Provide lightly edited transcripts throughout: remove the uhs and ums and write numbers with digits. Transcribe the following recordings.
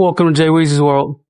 Welcome to Jay Weezy's world.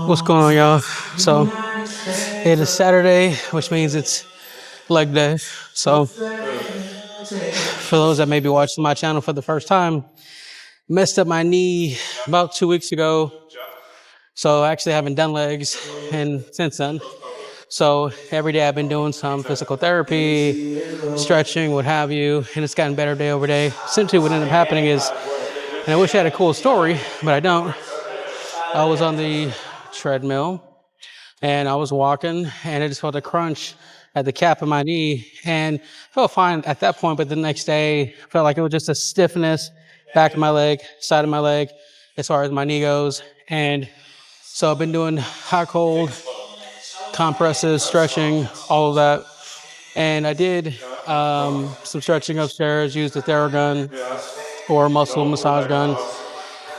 What's going on, y'all? So, it is Saturday, which means it's leg day. So, for those that may be watching my channel for the first time, messed up my knee about 2 weeks ago. So, I actually haven't done legs and since then. So, every day I've been doing some physical therapy, stretching, what have you, and it's gotten better day over day. Essentially, what ended up happening is, and I wish I had a cool story, but I don't. I was on the treadmill and I was walking and I just felt a crunch at the cap of my knee and felt fine at that point. But the next day felt like it was just a stiffness, back of my leg, side of my leg, as far as my knee goes. And so I've been doing hot, cold, compresses, stretching, all of that. And I did some stretching upstairs, used the Theragun or muscle massage gun.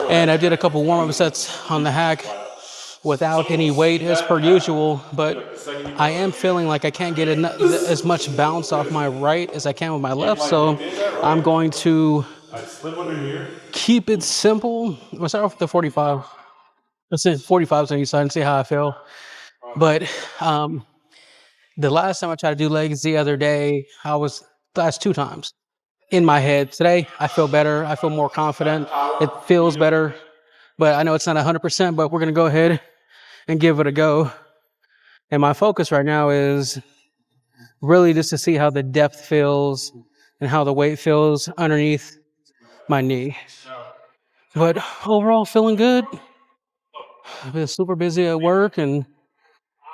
And I did a couple warm-up sets on the hack without any weight as per usual, but I am feeling like I can't get as much bounce off my right as I can with my left, so I'm going to keep it simple. We'll start off with the 45. Let's say 45 on each side and see how I feel. But the last time I tried to do legs the other day, last 2 times in my head. Today, I feel better. I feel more confident. It feels better, but I know it's not 100%, but we're going to go ahead and give it a go. And my focus right now is really just to see how the depth feels and how the weight feels underneath my knee. But overall, feeling good. I've been super busy at work and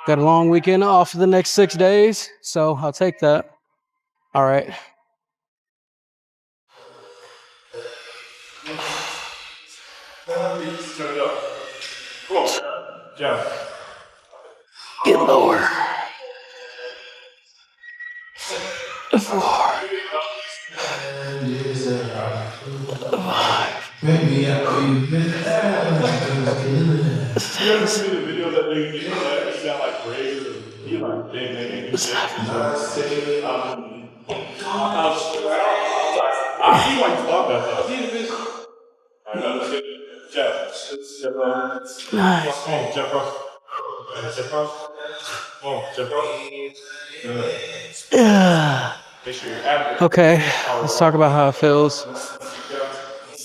got a long weekend off for the next 6 days, so I'll take that. All right. Turn it up. Come on. Yeah. Get lower. The 4. The 5. Maybe I owe you. You ever see the video that they sound like crazy? He like big. I see why you thought that. See the video? I know. Let's get Jeff. Nice. Come on, Jeff Ross. Jeff Ross. Come on, Jeff Ross. Yeah. Make sure you're active. Okay, let's talk about how it feels.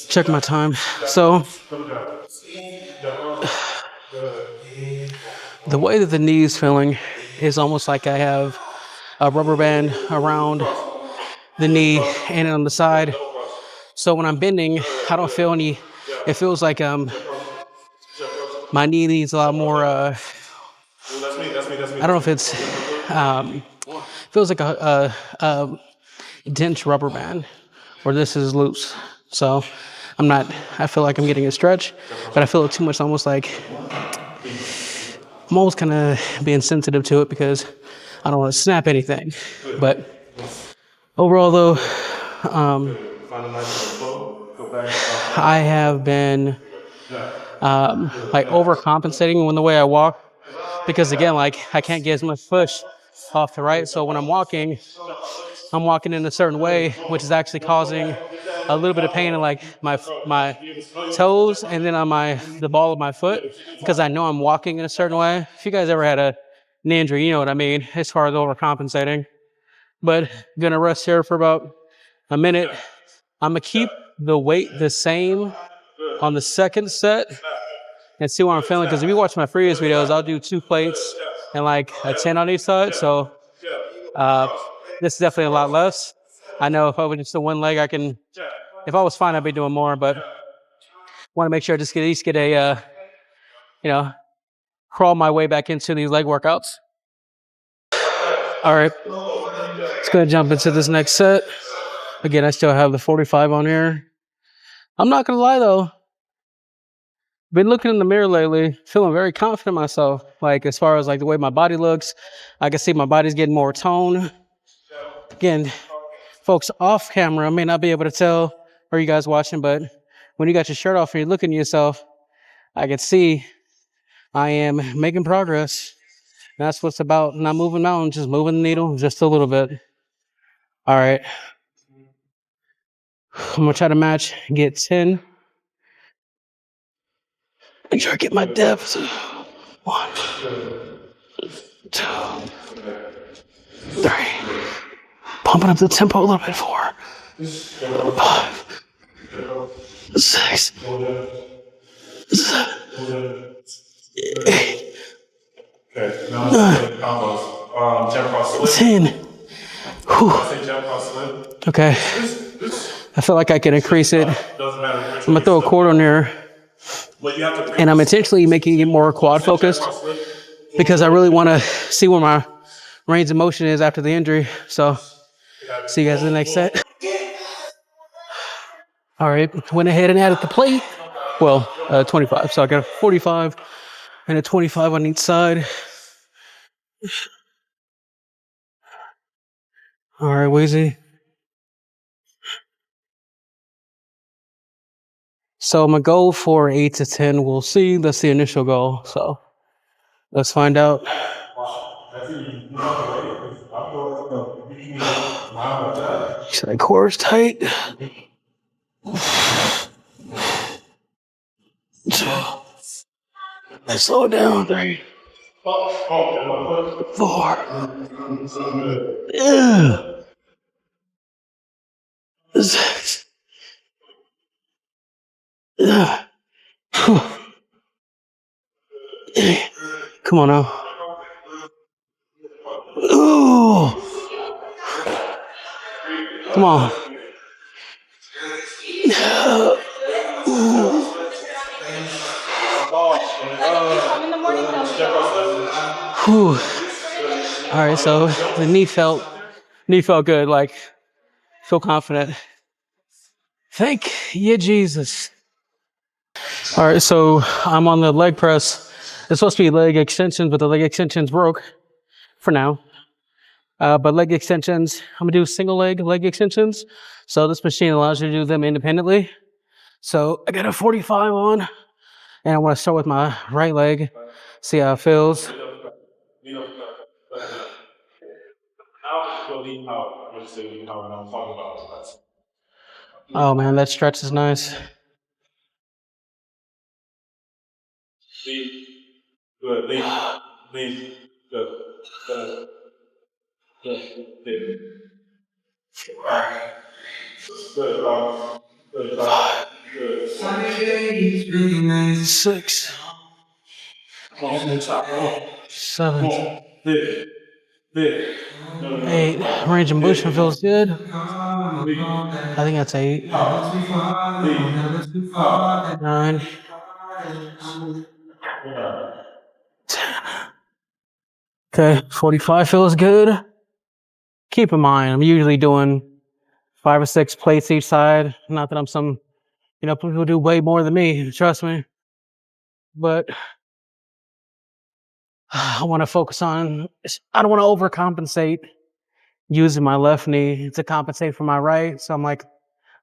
Check my time. So, the way that the knee is feeling is almost like I have a rubber band around the knee and on the side. So when I'm bending, I don't feel any. It feels like my knee needs a lot more. I don't know if it's feels like a dense rubber band, or this is loose. So I feel like I'm getting a stretch, but I feel it too much, almost like I'm almost kind of being sensitive to it because I don't want to snap anything. But overall though, I have been like overcompensating in the way I walk because again, like I can't get as much push off the right. So when I'm walking in a certain way, which is actually causing a little bit of pain in like my toes and then on the ball of my foot because I know I'm walking in a certain way. If you guys ever had a knee injury, you know what I mean as far as overcompensating. But I'm gonna rest here for about a minute. I'm gonna keep the weight the same on the second set and see what I'm feeling. Because if you watch my previous videos, I'll do 2 plates and like a 10 on each side. So this is definitely a lot less. I know if I was just the one leg, if I was fine, I'd be doing more, but want to make sure I just at least get a, crawl my way back into these leg workouts. All right, let's go ahead and jump into this next set. Again, I still have the 45 on here. I'm not gonna lie though. Been looking in the mirror lately, feeling very confident in myself. Like as far as like the way my body looks, I can see my body's getting more toned. Again, folks off camera may not be able to tell, or you guys watching, but when you got your shirt off and you're looking at yourself, I can see I am making progress. And that's what's about. Not moving mountains, just moving the needle just a little bit. All right. I'm gonna try to match, get 10. Make sure I get my depth. 1, 2, 3. Pumping up the tempo a little bit. 4, 5, 6, 7, 8. Okay, now let's play combos. Jump cross slip. 10. Whew. I say jump cross slip. Okay. I feel like I can increase it. Doesn't matter. I'm gonna throw a quarter on there. But you have to And I'm intentionally making it more quad focused because I really want to see where my range of motion is after the injury. So see you guys in the next set. All right, went ahead and added the plate. Well, 25. So I got a 45 and a 25 on each side. All right, Wheezy. So I'm gonna go for 8 to 10. We'll see. That's the initial goal. So let's find out. So that core is tight. Let's slow it down. 3, 4. Yeah. 6. Yeah. Come on now. Ooh. Come on. Whew. All right, so the knee felt good. Like, feel confident. Thank you, Jesus. All right, so I'm on the leg press. It's supposed to be leg extensions, but the leg extensions broke for now. But leg extensions, I'm gonna do single leg extensions. So this machine allows you to do them independently. So I got a 45 on, and I want to start with my right leg, see how it feels. Oh man, that stretch is nice. Six, 7, 8. Range of motion feels good. I think that's 8. 9. 10. Okay, 45 feels good. Keep in mind, I'm usually doing 5 or 6 plates each side. Not that I'm some, people do way more than me, trust me. But I want to focus on, I don't want to overcompensate using my left knee to compensate for my right. So I'm like,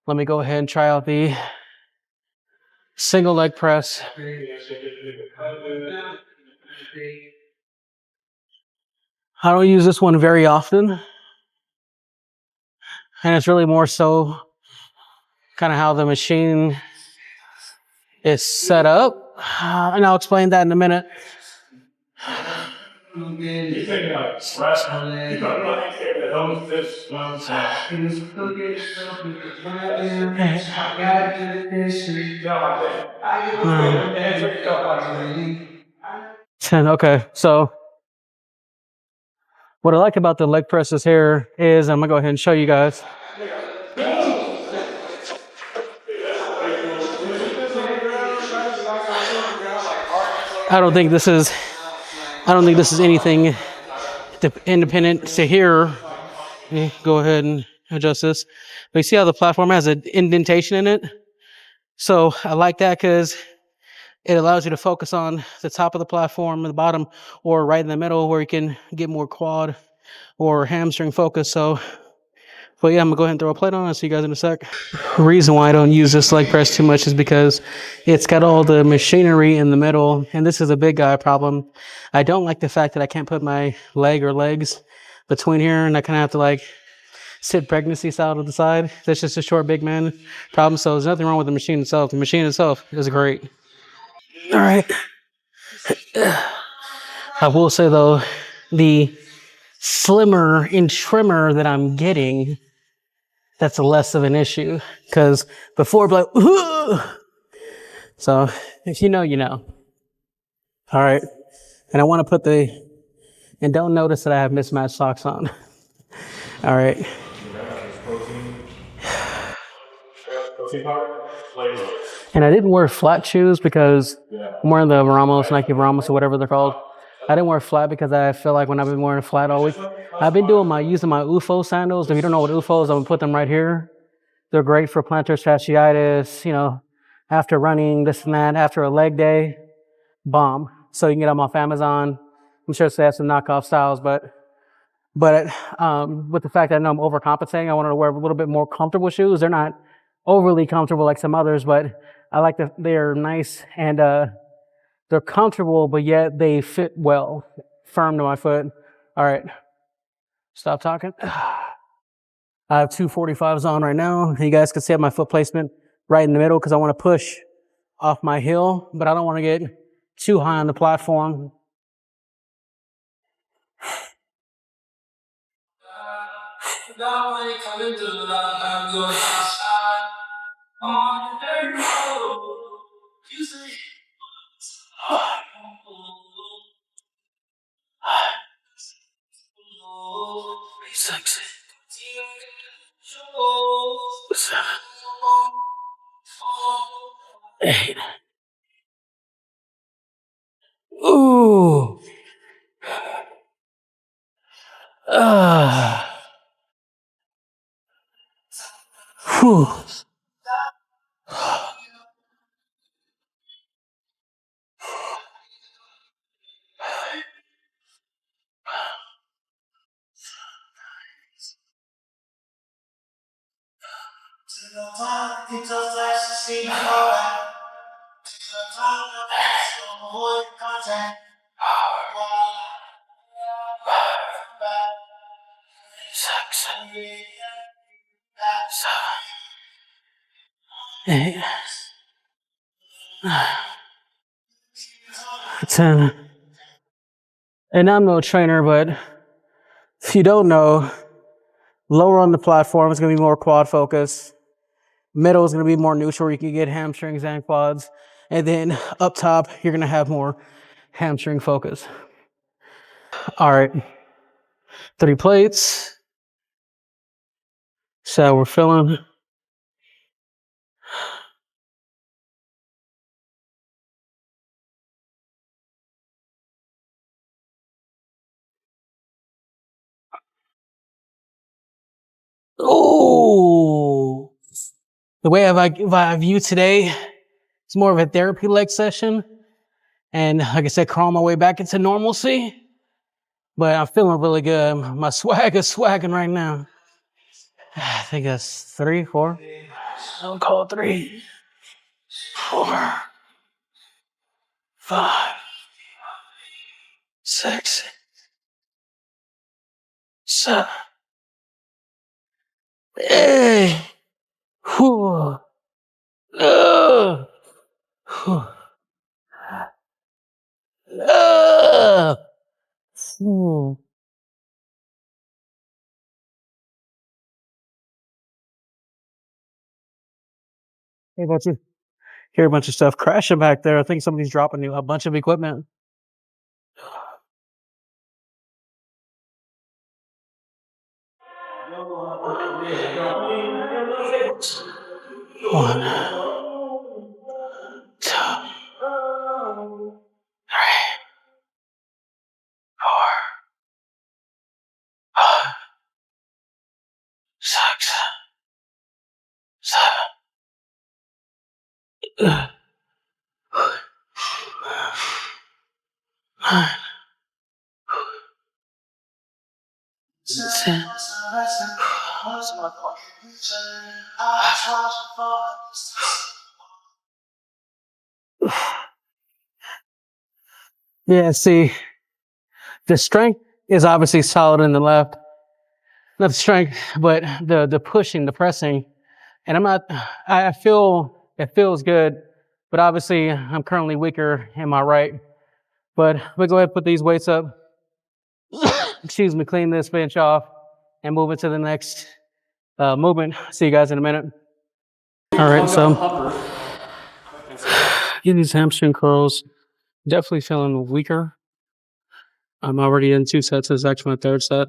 let me go ahead and try out the single leg press. I don't use this one very often. And it's really more so kind of how the machine is set up. And I'll explain that in a minute. Okay, so what I like about the leg presses here is, I'm gonna go ahead and show you guys. I don't think this is. I don't think this is anything independent to here. Go ahead and adjust this. But you see how the platform has an indentation in it? So I like that because it allows you to focus on the top of the platform and the bottom, or right in the middle where you can get more quad or hamstring focus. So, but yeah, I'm gonna go ahead and throw a plate on. I'll see you guys in a sec. The reason why I don't use this leg press too much is because it's got all the machinery in the middle, and this is a big guy problem. I don't like the fact that I can't put my leg or legs between here, and I kind of have to like sit pregnancy style to the side. That's just a short big man problem. So there's nothing wrong with the machine itself. The machine itself is great. All right. I will say though, the slimmer and trimmer that I'm getting, that's less of an issue. Because before, like, ugh! So if you know, you know. All right. And I want to put and don't notice that I have mismatched socks on. All right. And I didn't wear flat shoes because I'm wearing the Ramos, Nike Ramos, or whatever they're called. I didn't wear flat because I feel like when I've been wearing flat all week, I've been using my UFO sandals. If you don't know what UFO is, I'm gonna put them right here. They're great for plantar fasciitis, after running, this and that, after a leg day, bomb. So you can get them off Amazon. I'm sure they have some knockoff styles, but with the fact that I know I'm overcompensating, I wanted to wear a little bit more comfortable shoes. They're not overly comfortable like some others, but I like that they're nice and they're comfortable, but yet they fit well, firm to my foot. All right, stop talking. I have 245s on right now. You guys can see I have my foot placement right in the middle because I want to push off my heel, but I don't want to get too high on the platform. Sexy. 7, 8. Ooh. Whew. Six, 7, 8, 10. And I'm no trainer, but if you don't know, lower on the platform is going to be more quad focus. Middle is going to be more neutral. You can get hamstrings and quads. And then up top, you're going to have more hamstring focus. All right. 3 plates. So we're filling. Oh, the way I view today, it's more of a therapy leg session. And like I said, crawl my way back into normalcy. But I'm feeling really good. My swag is swagging right now. I think that's 3, 4. I'll call it 3, 4, 5, 6, 7. Hey. Whew. Whew. Whew. Hey, about you? Hear a bunch of stuff crashing back there. I think somebody's dropping a bunch of equipment. One, 2. All Yeah, see, the strength is obviously solid in the left. Not the strength, but the pushing, the pressing. And I'm not, I feel, it feels good, but obviously I'm currently weaker in my right. But we'll go ahead and put these weights up. Excuse me, clean this bench off and move it to the next movement. See you guys in a minute. All right, so get these hamstring curls. Definitely feeling weaker. I'm already in 2 sets. This is actually my 3rd set.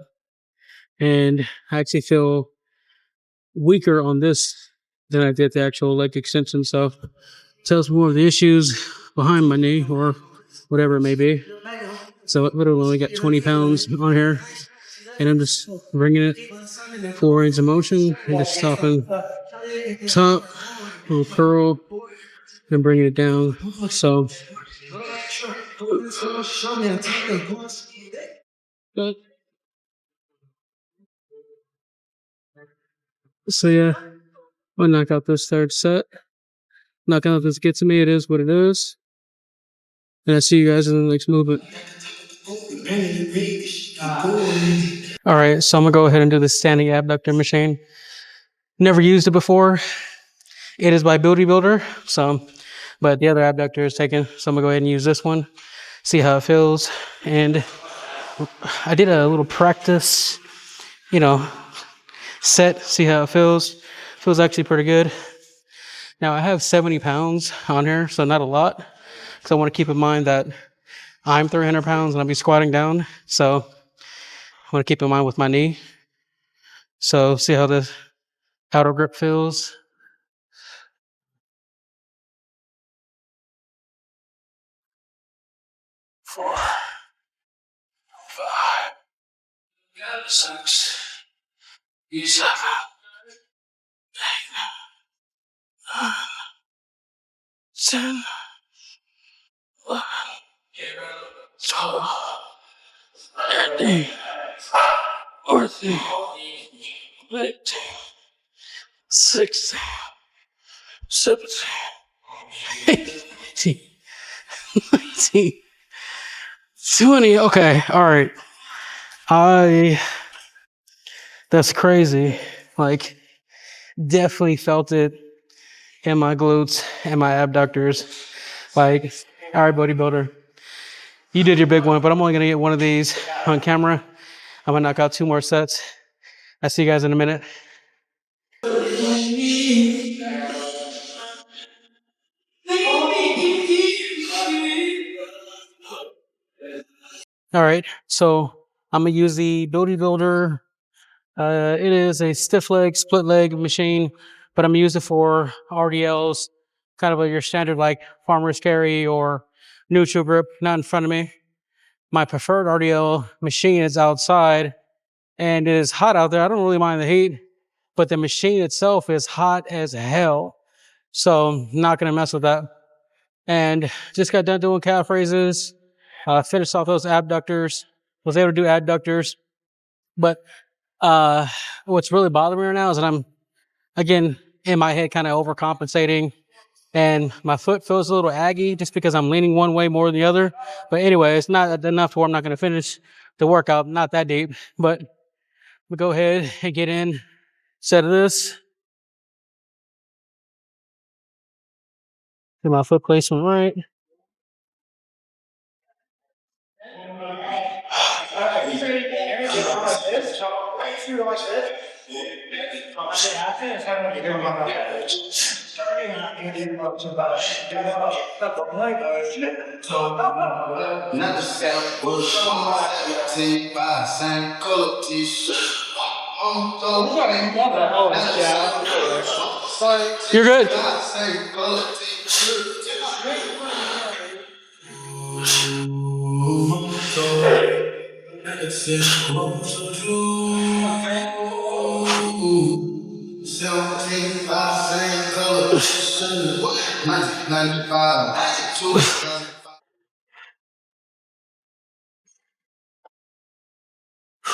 And I actually feel weaker on this than I did the actual leg extension. So tells me more of the issues behind my knee or whatever it may be. So I literally only got 20 pounds on here. And I'm just bringing it 4 range of motion and just stopping top, little curl, and bringing it down. So good. So yeah, I'll knock out this 3rd set. Not gonna let this get to me. It is what it is. And I'll see you guys in the next movement. All right, so I'm gonna go ahead and do the standing abductor machine. Never used it before. It is by Buildy Builder, so, but the other abductor is taken. So I'm gonna go ahead and use this one, see how it feels. And I did a little practice, set, see how it feels. Feels actually pretty good. Now I have 70 pounds on here, so not a lot. Because I want to keep in mind that I'm 300 pounds and I'll be squatting down. So I want to keep in mind with my knee. So see how the outer grip feels. 4, 5, 6, 7, 8, 9, 10, 11, 12, 13, 14, 15, 16, 17, 18, 19, 20. Okay, all right. That's crazy. Like, definitely felt it in my glutes and my abductors. Like, all right, bodybuilder, you did your big one, but I'm only gonna get one of these on camera. I'm gonna knock out 2 more sets. I'll see you guys in a minute. All right, so I'm gonna use the Buildy Builder. It is a stiff leg, split leg machine, but I'm gonna use it for RDLs, kind of your standard like farmer's carry or neutral grip, not in front of me. My preferred RDL machine is outside, and it is hot out there. I don't really mind the heat, but the machine itself is hot as hell. So I'm not gonna mess with that. And just got done doing calf raises, finished off those abductors, was able to do adductors. But what's really bothering me right now is that I'm, again, in my head kind of overcompensating, and my foot feels a little aggy just because I'm leaning one way more than the other. But anyway, it's not enough to where I'm not going to finish the workout, not that deep. But we'll go ahead and get in, set of this. Get my foot placement right. You're good.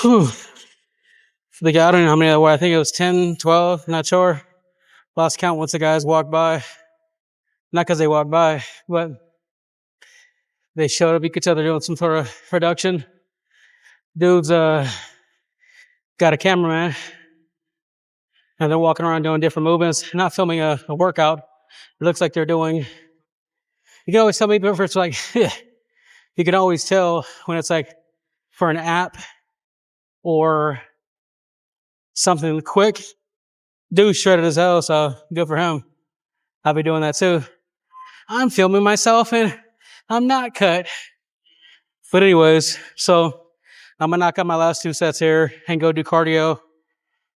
Whew. The guy, I don't know how many there were. I think it was 10, 12, not sure. Lost count once the guys walked by. Not because they walked by, but they showed up. You could tell they're doing some sort of production. Dude's got a cameraman, and they're walking around doing different movements, not filming a workout. It looks like they're doing. You can always tell me if it's like, you can always tell when it's like for an app or something quick. Dude shredded as hell, so good for him. I'll be doing that too. I'm filming myself and I'm not cut. But anyways, so I'm gonna knock out my last 2 sets here and go do cardio.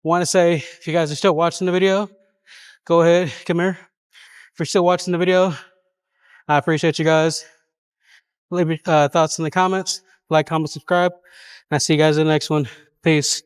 Want to say, if you guys are still watching the video, go ahead, come here. If you're still watching the video, I appreciate you guys. Leave your thoughts in the comments, like, comment, subscribe, and I'll see you guys in the next one. Peace.